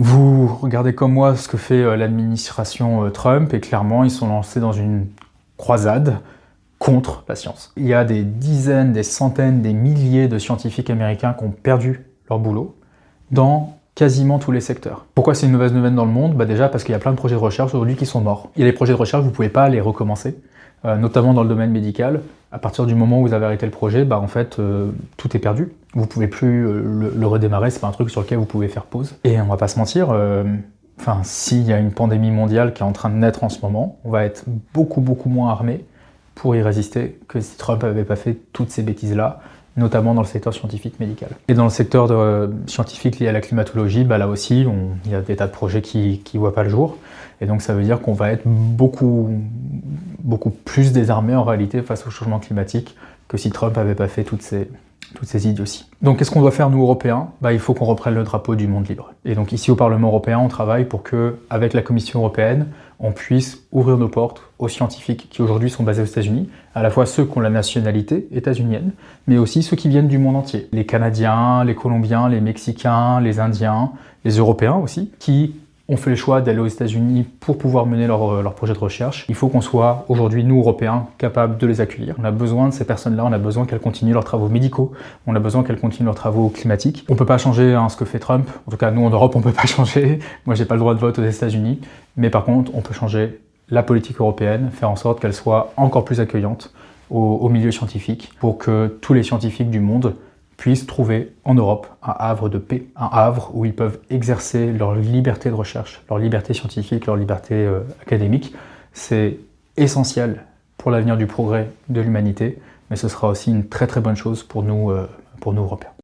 Vous regardez comme moi ce que fait l'administration Trump et clairement ils sont lancés dans une croisade contre la science. Il y a des dizaines, des centaines, des milliers de scientifiques américains qui ont perdu leur boulot dans quasiment tous les secteurs. Pourquoi c'est une mauvaise nouvelle dans le monde? Déjà parce qu'il y a plein de projets de recherche aujourd'hui qui sont morts. Il y a des projets de recherche, vous ne pouvez pas les recommencer, notamment dans le domaine médical. À partir du moment où vous avez arrêté le projet, en fait, tout est perdu. Vous ne pouvez plus le redémarrer, c'est pas un truc sur lequel vous pouvez faire pause. Et on va pas se mentir, s'il y a une pandémie mondiale qui est en train de naître en ce moment, on va être beaucoup moins armé pour y résister que si Trump n'avait pas fait toutes ces bêtises-là, notamment dans le secteur scientifique médical. Et dans le secteur scientifique lié à la climatologie, là aussi, il y a des tas de projets qui ne voient pas le jour. Et donc ça veut dire qu'on va être beaucoup plus désarmé en réalité face au changement climatique que si Trump n'avait pas fait toutes ces idioties. Donc qu'est-ce qu'on doit faire nous Européens? Il faut qu'on reprenne le drapeau du monde libre. Et donc ici au Parlement européen, on travaille pour que, avec la Commission européenne, on puisse ouvrir nos portes aux scientifiques qui aujourd'hui sont basés aux États-Unis, à la fois ceux qui ont la nationalité états-unienne, mais aussi ceux qui viennent du monde entier. Les Canadiens, les Colombiens, les Mexicains, les Indiens, les Européens aussi, qui ont fait le choix d'aller aux États-Unis pour pouvoir mener leur projet de recherche. Il faut qu'on soit aujourd'hui, nous Européens, capables de les accueillir. On a besoin de ces personnes-là, on a besoin qu'elles continuent leurs travaux médicaux, on a besoin qu'elles continuent leurs travaux climatiques. On ne peut pas changer ce que fait Trump, en tout cas nous en Europe on ne peut pas changer, moi j'ai pas le droit de vote aux États-Unis, mais par contre on peut changer la politique européenne, faire en sorte qu'elle soit encore plus accueillante au milieu scientifique, pour que tous les scientifiques du monde puissent trouver en Europe un havre de paix, un havre où ils peuvent exercer leur liberté de recherche, leur liberté scientifique, leur liberté académique. C'est essentiel pour l'avenir du progrès de l'humanité, mais ce sera aussi une très bonne chose pour nous Européens.